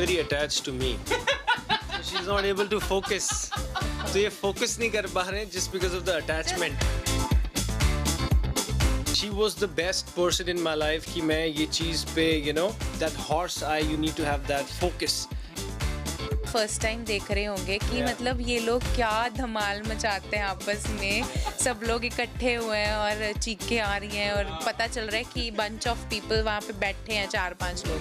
very attached to me. So she's not able to focus. तो ये focus नहीं कर पा रहे हैं just because of the attachment. She was the best person in my life कि मैं ये चीज़ पे you know that horse eye, you need to have that focus. First time देख रहे होंगे कि मतलब ये लोग क्या धमाल मचाते हैं आपस में, सब लोग इकट्ठे हुए हैं और चीखें आ रही हैं और पता चल रहा है कि बंच ऑफ पीपल वहाँ पे बैठे हैं, 4-5 लोग।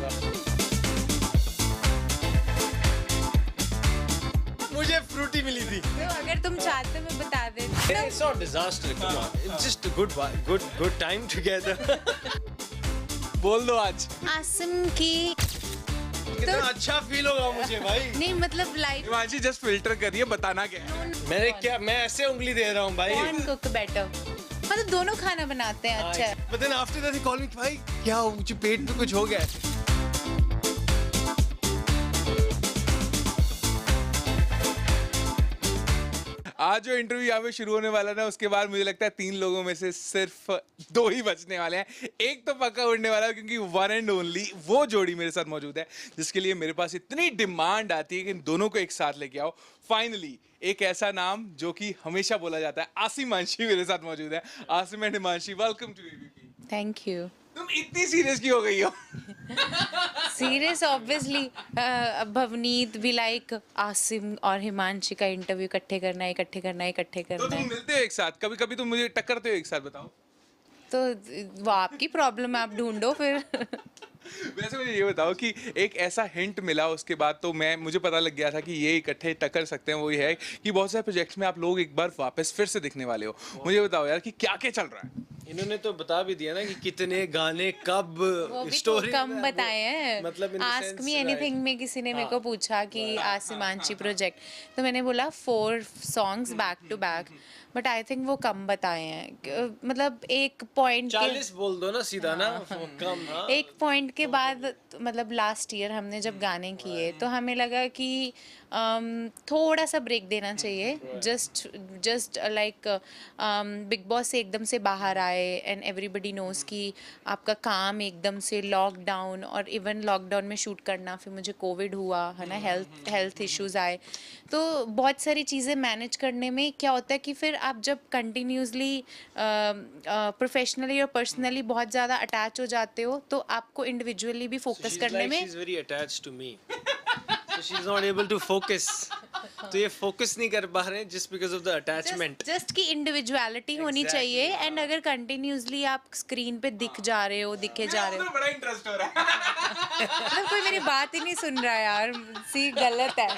मुझे फ्रूटी मिली थी। तो अगर तुम चाहते मैं बता देती। It's not disaster, come on. It's just a good time together. बोल दो आज। आसिम की कितना अच्छा फील होगा मुझे भाई। नहीं मतलब लाइक हिमांशी जस्ट फिल्टर करिए, बताना क्या है। मैं ऐसे उंगली दे रहा हूँ भाई। कौन कुक बेटर, मतलब दोनों खाना बनाते हैं अच्छा है। But then after that he called me भाई क्या मुझे पेट में कुछ हो गया है। आज जो इंटरव्यू यहाँ पे शुरू होने वाला ना, उसके बाद मुझे लगता है 3 लोगों में से सिर्फ 2 ही बचने वाले हैं। एक तो पक्का उड़ने वाला है, क्योंकि वन एंड ओनली वो जोड़ी मेरे साथ मौजूद है जिसके लिए मेरे पास इतनी डिमांड आती है कि इन दोनों को एक साथ लेके आओ। फाइनली एक ऐसा नाम जो कि हमेशा बोला जाता है, आसिम हिमांशी मेरे साथ मौजूद है। Asim and Himanshi, welcome to ABP. Thank you. तुम इतनी सीरियस क्यों हो गई हो? सीरियस ऑब्वियसली, भवनीत भी लाइक आसिम और हिमांशी का इंटरव्यू इकट्ठे करना है। तो तुम मिलते हो एक साथ, कभी कभी तुम मुझे टक्करते हो एक साथ, बताओ। तो वो आपकी प्रॉब्लम है, आप ढूंढो फिर। वैसे मुझे ये बताओ कि एक ऐसा हिंट मिला उसके बाद तो मुझे पता लग गया था कि ये इकट्ठे टक्कर सकते हैं। वो ये है कि बहुत सारे प्रोजेक्ट्स में आप लोग एक बार वापस फिर से दिखने वाले हो। मुझे बताओ यार कि क्या क्या चल रहा है। इन्होंने तो बता भी दिया ना कि कितने गाने कब, वो भी स्टोरी कम बताए हैं। मतलब आस्क मी एनीथिंग में किसी ने मेरे को पूछा कि आसिमांची प्रोजेक्ट, तो मैंने बोला 4 songs back to back, but I think वो कम बताए हैं। मतलब एक पॉइंट 40 बोल दो ना सीधा ना, कम। हाँ। एक पॉइंट के बाद मतलब लास्ट ईयर हमने जब गाने किए तो हमें लगा कि थोड़ा सा ब्रेक देना चाहिए। जस्ट लाइक बिग बॉस से एकदम से बाहर आए एंड एवरीबडी नोज कि आपका काम एकदम से लॉकडाउन, और इवन लॉकडाउन में शूट करना, फिर मुझे कोविड हुआ है ना, हेल्थ इश्यूज आए, तो बहुत सारी चीज़ें मैनेज करने में क्या होता है कि फिर आप जब कंटिन्यूसली प्रोफेशनली और पर्सनली बहुत ज़्यादा अटैच हो जाते हो तो आपको इंडिविजुअली भी फोकस करने में she's very attached to me. So she's not able to focus. तो ये फोकस नहीं कर पा रहे हैं just because of the attachment. Just की इंडिविजुअलिटी होनी चाहिए। एंड अगर कंटिन्यूसली आप स्क्रीन पे दिखे जा रहे हो मुझे बड़ा इंटरेस्ट हो रहा है। मतलब कोई मेरी बात ही नहीं सुन रहा है यार, सी गलत है।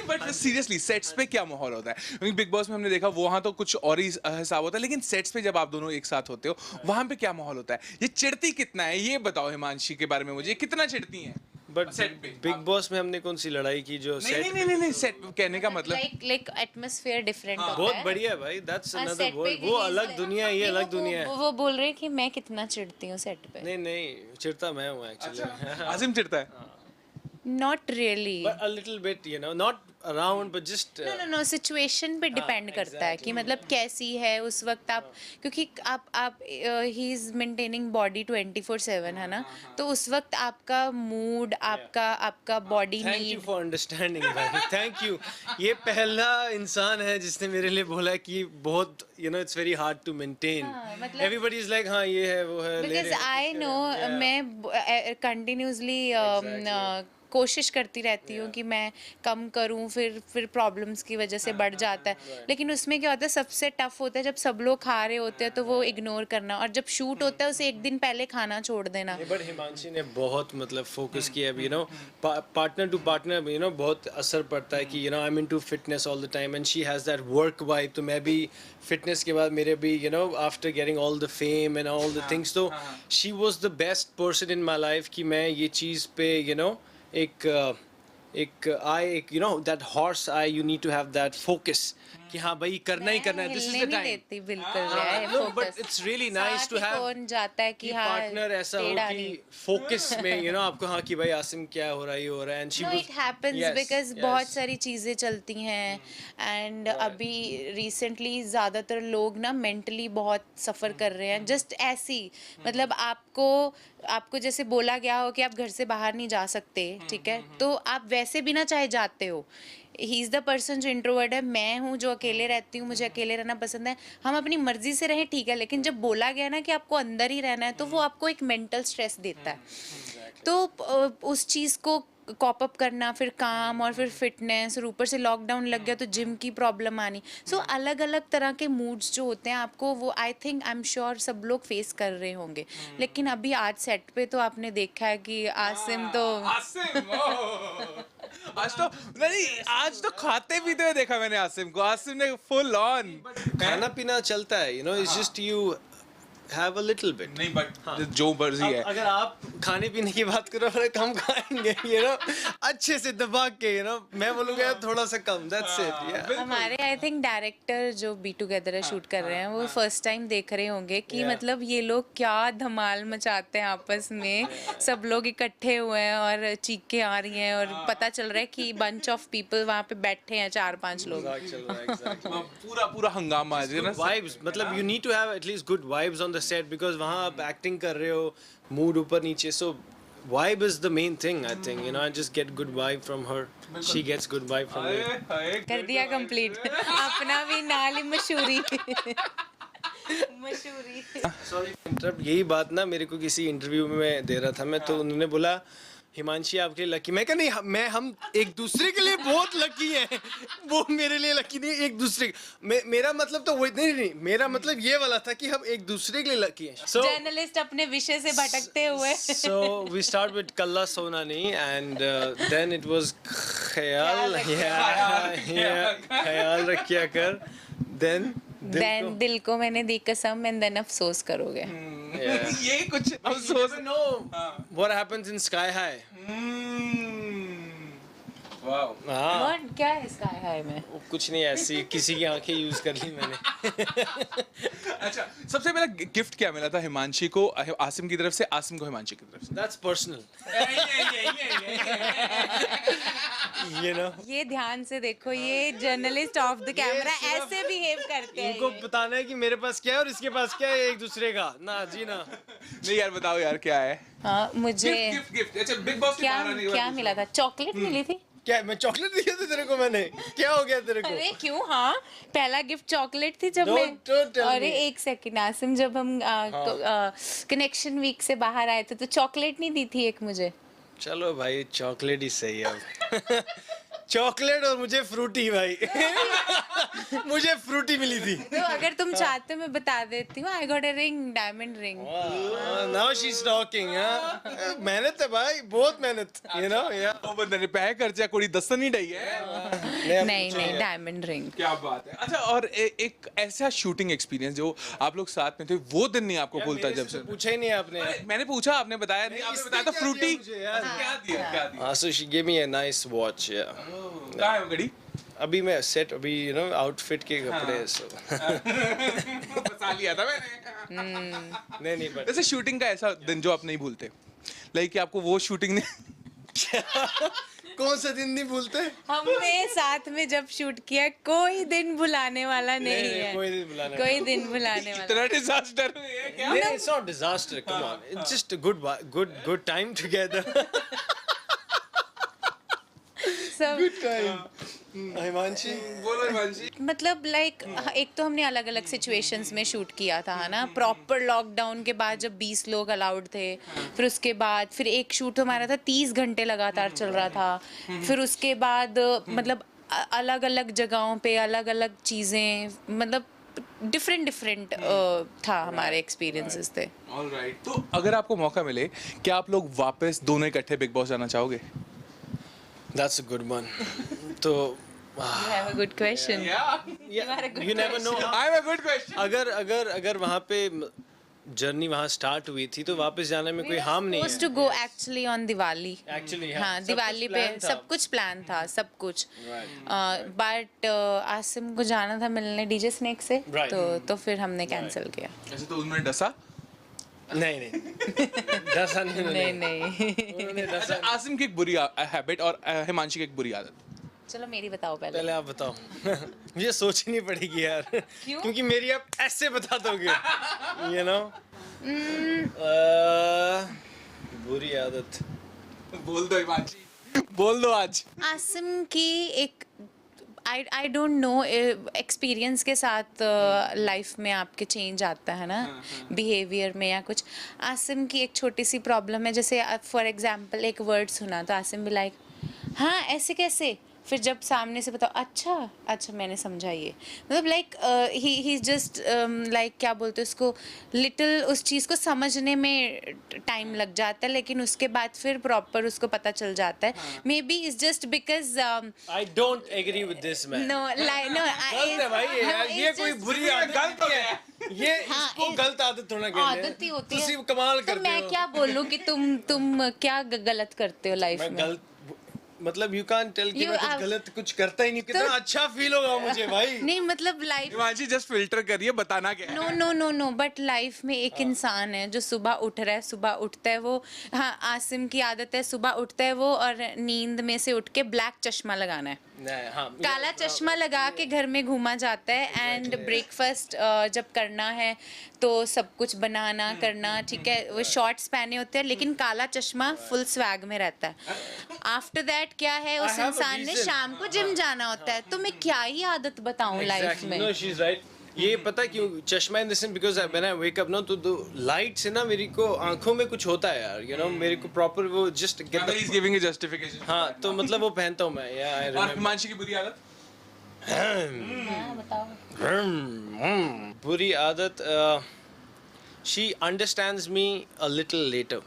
बट सीरियसली सेट्स पे क्या माहौल होता है? क्योंकि बिग बॉस में हमने देखा वहां तो कुछ और ही हिसाब होता है, लेकिन सेट्स पे जब आप दोनों एक साथ होते हो वहां पे क्या माहौल होता है? ये चिढ़ती कितना है ये बताओ हिमांशी के बारे में मुझे, कितना चिढ़ती हैं? बट सेट पे बिग बॉस में हमने कौन सी लड़ाई की जो सेट? नहीं सेट कहने का मतलब लाइक एटमॉस्फेयर डिफरेंट होता बहुत है। बढ़िया है भाई, दैट्स हाँ, अनदर set पे वर्ल्ड। वो ये अलग दुनिया है, ये अलग दुनिया है। वो बोल रहे हैं कि मैं कितना चिढ़ती हूँ सेट पे। नहीं चिढ़ता मैं हूँ एक्चुअली। आसिम चिढ़ता है? Not really, But a little bit, you know, not around, but just. Know situation पे डिपेंड करता है कि मतलब कैसी है उस वक्त आप, क्योंकि आप ही इज मेंटेनिंग बॉडी 24/7 है ना, तो उस वक्त आपका मूड, आपका body Thank you need. for understanding भाई, thank you। ये पहला इंसान है जिसने मेरे लिए बोला कि बहुत, you know, it's very hard to maintain। मतलब- Everybody is like हाँ ये है वो है। ले बिकॉज रहे हैं, आई ठीक नो है, yeah। मैं कंटिन्यूसली कोशिश करती रहती हूँ कि मैं कम करूँ, फिर प्रॉब्लम्स की वजह से बढ़ जाता है। लेकिन उसमें क्या होता है, सबसे टफ होता है जब सब लोग खा रहे होते हैं तो वो इग्नोर करना, और जब शूट होता है उसे एक दिन पहले खाना छोड़ देना। बट हिमांशी ने बहुत मतलब फोकस किया है, you know, partner to partner, you know, बहुत असर पड़ता है कि, you know, I am into fitness all the time and she has that work vibe. तो मैं भी फिटनेस के बाद मेरे भी, you know, after getting all the fame and all the things, तो she was the best person in my life कि मैं ये चीज़ पे, यू नो, एक you know that horse eye, you need to have that focus कि हाँ भाई करना ही करना है, दिस इज हिलने द नहीं टाइम। देती बिल्कुल यार, No, focus। but it's really nice साथ to ही have कौन जाता है कि हाँ पार्टनर ऐसा हो टेढ़ा कि नहीं। फोकस में आपको हाँ कि भाई आसिम क्या हो रहा है, ये हो रहा है, and she know it happens because बहुत सारी चीज़ें चलती हैं एंड अभी रिसेंटली ज़्यादातर लोग ना मेंटली बहुत सफ़र कर रहे हैं जस्ट ऐसी, मतलब आपको जैसे बोला गया हो कि आप घर से बाहर नहीं जा सकते, ठीक है, तो आप वैसे भी ना चाहे जाते हो, ही इज़ द पर्सन जो इंट्रोवर्ट है, मैं हूँ जो अकेले रहती हूँ, मुझे अकेले रहना पसंद है, हम अपनी मर्जी से रहें ठीक है, लेकिन जब बोला गया ना कि आपको अंदर ही रहना है तो वो आपको एक मेंटल स्ट्रेस देता है। तो उस चीज़ को कॉप अप करना, फिर काम और फिर फिटनेस, और ऊपर से लॉकडाउन लग गया तो जिम की प्रॉब्लम आनी, सो अलग अलग तरह के मूड्स जो होते हैं आपको, वो I think I am sure सब लोग फेस कर रहे होंगे। लेकिन अभी आज सेट पे तो आपने देखा है कि आसिम तो आसिम आज तो नहीं, आज तो खाते पीते हुए देखा मैंने आसिम को। आसिम ने फुल ऑन खाना पीना चलता है, it's just you have a little bit. नहीं, बट जो मर्जी है। अगर आप खाने पीने की बात करो, अगर कम खाएंगे अच्छे से दबा के मैं बोलूँगा थोड़ा सा कम, दैट्स इट। हमारे आई थिंक डायरेक्टर जो बी टुगेदर है शूट कर रहे हैं, वो फर्स्ट टाइम देख रहे होंगे कि मतलब ये लोग क्या धमाल मचाते हैं आपस में, सब लोग इकट्ठे हुए हैं और चीखें आ रही हैं और पता चल रहा है कि बंच ऑफ पीपल वहाँ पे बैठे हैं, 4-5 लोग। पूरा हंगामा है ना। वाइब्स, मतलब you need to have at least good vibes on the set, because वहाँ आप एक्टिंग कर रहे हो, मूड ऊपर नीचे, सो vibe is the main thing, I think. I just get good vibe from her, she gets good vibe from me. कर दिया complete अपना भी नाली मशहूरी मशहूरी। सॉरी इंटरप्ट, यही बात ना मेरे को किसी इंटरव्यू में दे रहा था मैं, तो उन्होंने बोला हिमांशी आपके लिए लकी, मैं कहा नहीं, हम एक दूसरे के लिए बहुत लकी हैं, वो मेरे लिए लकी नहीं, एक दूसरे मेरा मतलब तो वही नहीं, मेरा मतलब ये वाला था कि हम एक दूसरे के लिए लकी हैं। So जर्नलिस्ट अपने विषय से भटकते हुए so we start with Kalla Sonani and then it was ख्याल ख्याल रखिया कर, then दिल को मैंने दी कसम एंड देन अफसोस करोगे। ये कुछ अफसोस। what happens in Sky High. Wow. हाँ, What? क्या है स्काई हाई में? कुछ नहीं, ऐसी किसी की आंखें यूज कर ली मैंने। अच्छा, सबसे पहला गिफ्ट क्या मिला था हिमांशी को आसिम की तरफ से, आसिम को हिमांशी की तरफ से? That's personal. ये ध्यान से देखो, ये जर्नलिस्ट ऑफ द कैमरा ऐसे बिहेव करते हैं इनको ये। बताना है कि मेरे पास क्या है और इसके पास क्या है, एक दूसरे का ना जी ना। नहीं यार, बताओ यार क्या है? हाँ, मुझे गिफ्ट। अच्छा, बिग बॉस के क्या बाहर आने के बाद क्या मिला था? चॉकलेट मिली थी। क्या मैं चॉकलेट दिया था तेरे को मैंने? क्या हो गया तेरे को? अरे क्यों, हाँ पहला गिफ्ट चॉकलेट थी जब Don't tell मैं, अरे me. एक सेकंड आसिम, जब हम कनेक्शन वीक से बाहर आए थे तो चॉकलेट नहीं दी थी एक मुझे? चलो भाई, चॉकलेट ही सही है अब। चॉकलेट और मुझे फ्रूटी भाई। मुझे फ्रूटी मिली थी। तो अगर तुम चाहते हो मैं बता देती हूँ, I got a ring, diamond ring. Now she is talking. मेहनत है भाई, बहुत मेहनत, या ਉਹ ਬੰਦੇ ਨੇ ਪੈਸੇ ਖਰਚਿਆ, ਕੁੜੀ ਦੱਸਣ ਨਹੀਂ ਡਈ है। नहीं डायमंड रिंग। क्या बात है। अच्छा, और एक ऐसा शूटिंग एक्सपीरियंस जो आप लोग साथ में थे, वो दिन नहीं आपको भूलता जब से? पूछा ही नहीं आपने। मैंने पूछा, आपने बताया नहीं, आपने बताया था फ्रूटी। क्या क्या दिया? so she gave me a nice watch, yeah. कहाँ है वो घड़ी? अभी मैं सेट, अभी आउटफिट के कपड़े so. बता लिया था मैंने। नहीं but वैसे शूटिंग का ऐसा दिन जो आप नहीं भूलते, लाइक कि आपको वो शूटिंग ने कौन सा दिन नहीं भूलते? हमने साथ में जब शूट किया, कोई दिन भुलाने वाला नहीं है। कोई दिन भुलाने वाला कोई दिन भुलाने वाला। इतना डिजास्टर है क्या? नहीं, it's not disaster, come on, it's just a good time together. सब हिमांशी, बोलो हिमांशी। मतलब लाइक एक तो हमने अलग अलग सिचुएशंस में शूट किया था, है ना, प्रॉपर लॉकडाउन के बाद जब 20 लोग अलाउड थे, फिर उसके बाद फिर एक शूट हमारा था 30 घंटे लगातार चल रहा था, फिर उसके बाद मतलब अलग अलग जगहों पे अलग अलग चीज़ें, मतलब डिफरेंट था हमारे एक्सपीरियंसेस थे। ऑलराइट, तो अगर आपको मौका मिले, क्या आप लोग वापस दोनों इकट्ठे बिग बॉस जाना चाहोगे? that's a good one. तो You have a good question. yeah, you never know. I have a good question. अगर वहाँ पे जर्नी वहाँ स्टार्ट हुई थी तो वापस जाने में कोई हार्म नहीं supposed है to go actually on Diwali actually हाँ दिवाली पे सब कुछ प्लान था सब कुछ बट आसिम को जाना था मिलने डीजे स्नेक से Right. तो फिर हमने कैंसिल किया ऐसे तो उन्होंने डसा। नहीं दसा नहीं नहीं नहीं उन्होंने दसा अच्छा, आसिम की एक बुरी हैबिट और हिमांशी की एक बुरी आदत। चलो मेरी बताओ पहले पहले आप बताओ मुझे सोचनी पड़ेगी यार क्यों? क्योंकि मेरी आप ऐसे बता दोगे you know बुरी आदत बोल दो हिमांशी, बोल दो आज। आसिम की एक आई डोंट नो एक्सपीरियंस के साथ लाइफ में आपके चेंज आता है ना बिहेवियर में या कुछ। आसिम की एक छोटी सी प्रॉब्लम है, जैसे फॉर एग्जांपल एक वर्ड सुना तो आसिम भी लाइक हाँ ऐसे कैसे, फिर जब सामने से बताओ अच्छा मैंने समझा ये, मतलब लाइक ही जस्ट लाइक क्या बोलते हैं उसको, लिटिल उस चीज़ को समझने में टाइम लग जाता है लेकिन उसके बाद फिर प्रॉपर उसको पता चल जाता है। Maybe is just because I don't agree with this man no like no गलत है भाई ये कोई बुरी आदत गलत नहीं है ये इसको गलत आदत थोड़ा कहते हैं। आदत ही होती है। तुम कमाल तो करते मैं हो। क्या बोलूँ कि तुम क्या गलत करते हो लाइफ मैं में? गलत मतलब यू कांट टेल कि You मैं कुछ are- गलत कुछ करता ही नहीं, कितना अच्छा फील होगा मुझे भाई। नहीं मतलब लाइफ हिमांशी जस्ट फिल्टर करिए, बताना क्या है। नो बट लाइफ में एक इंसान है जो सुबह उठ रहा है, सुबह उठता है वो, हाँ आसिम की आदत है सुबह उठता है वो और नींद में से उठ के ब्लैक चश्मा लगाना है, नहीं, हाँ, काला चश्मा लगा के घर में घूमा जाता है एंड ब्रेकफास्ट जब करना है तो सब कुछ बनाना करना ठीक है, वो शॉर्ट्स पहने होते हैं लेकिन काला चश्मा फुल स्वैग में रहता है। आफ्टर दैट क्या है उस I have a इंसान ने reason. शाम को जिम जाना होता है, तो मैं क्या ही आदत बताऊं लाइफ Exactly. में। No, she's right. ये पता क्यों चश्मा in the sense because when I wake up ना तो लाइट से ना मेरी को आंखों में कुछ होता है यार, यू नो मेरे को प्रॉपर वो just get He is giving a justification. हाँ तो मतलब वो पहनता हूँ मैं या आई और हिमांशी की बुरी आदत? हाँ, बताओ। बुरी आदत she understands me a little letter.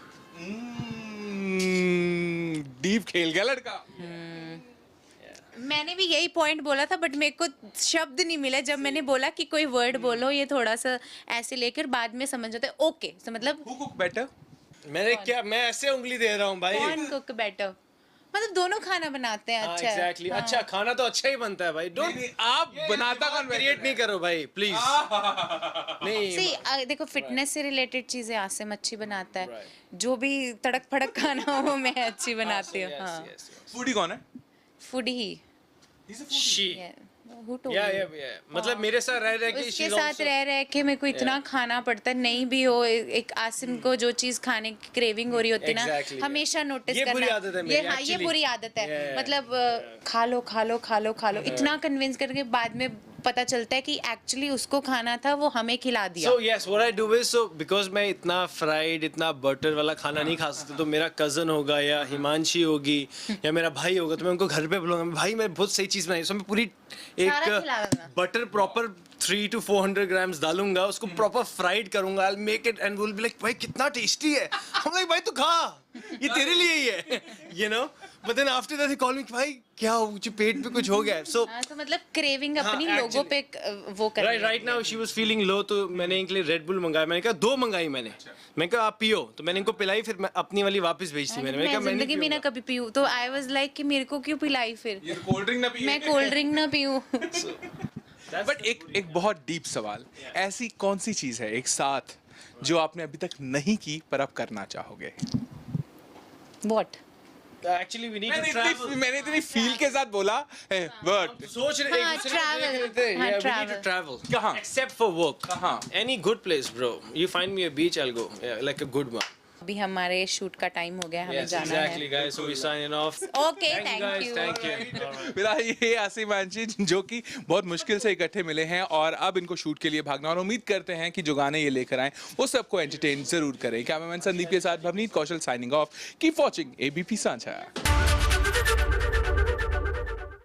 Deep खेल गया लड़का। मैंने भी यही पॉइंट बोला था बट मेरे को शब्द नहीं मिला जब मैंने बोला कि कोई वर्ड बोलो ये थोड़ा सा ऐसे लेकर बाद में समझ जाता है ओके, तो मतलब Who cook better? मैंने क्या मैं ऐसे उंगली दे रहा हूँ भाई। कौन कुक बेटर, मतलब दोनों खाना बनाते हैं अच्छा एग्जैक्टली अच्छा खाना तो अच्छा ही बनता है भाई। डोंट नहीं, आप बनाता कौन क्रिएट नहीं करो भाई प्लीज। नहीं सी देखो फिटनेस से रिलेटेड चीजें आसिम अच्छी बनाता है, Right. जो भी तड़क फड़क खाना हो वो मैं अच्छी बनाती हूँ। हाँ फूडी कौन है? Food he she Who told या you? मतलब मेरे साथ रह रहे कि उसके साथ रह के मेरे को इतना खाना पड़ता है, नहीं भी हो एक आसिम को जो चीज खाने की क्रेविंग हो रही होती है ना Exactly, yeah. हमेशा नोटिस ये करना। बुरी आदत है ये मेरी, हाँ ये actually. बुरी आदत है Yeah. मतलब खा लो इतना कन्विंस करके बाद में पता चलता है कि एक्चुअली उसको खाना था वो हमें खिला दिया। So yes, what I do is so because मैं इतना फ्राइड इतना बटर वाला खाना नहीं खा सकता तो मेरा कजन होगा या हिमांशी होगी या मेरा भाई होगा तो मैं उनको घर पे बुलाऊंगा भाई मैं बहुत सही चीज बनाई, so मैं पूरी सारा एक खिलाऊंगा। बटर प्रॉपर 300 to 400 ग्राम्स डालूंगा उसको प्रॉपर फ्राइड करूंगा। I'll make it and we'll be like भाई कितना टेस्टी है। हम लाइक भाई तू खा ये तेरे लिए ही है you know but then after that he called me भाई क्या हो मुझे पेट पे कुछ हो गया है। So हाँ, तो मतलब क्रेविंग हाँ, अपनी actually. लोगों पे वो कर right now she was feeling low तो मैंने इनके लिए रेड बुल मंगाया। मैंने कहा 2 मंगाई मैंने कहा आप पियो तो मैंने इनको पिलाई फिर मैं अपनी वाली वापिस भेज दी। मैंने कहा मैं मैं जिंदगी में ना नहीं कभी पीऊँ, तो आई वाज लाइक कि मेरे को क्यों पिलाई फिर, ये कोल्ड ड्रिंक ना पिए। मैं कोल्ड ड्रिंक ना पीऊँ। बट एक बहुत डीप सवाल, ऐसी कौन सी चीज है एक साथ जो आपने अभी तक नहीं की पर आप करना चाहोगे? What? Actually we need to travel. मैंने इतनी फील के साथ बोला वर्ड। सोच रहे हाँ, एक दूसरे को travel. देख रहे थे। हाँ, Yeah, we need travel. to travel. कहाँ? Except for work. कहाँ? Any good place, bro. You find me a beach, I'll go. Yeah, like a good one. अभी हमारे शूट का टाइम हो गया, हमें Yes, जाना exactly, है। guys. So we signing off. Okay, Thank you, thank guys. you. Thank you. All right. मेरा ये आसिम अंशी जो कि बहुत मुश्किल से इकट्ठे मिले हैं और अब इनको शूट के लिए भागना, और उम्मीद करते हैं कि जो गाने ये लेकर आए वो सबको एंटरटेन जरूर करें। कैमरामैन संदीप के साथ Bhavneet Kaushal signing off. Keep watching ABP सांझा।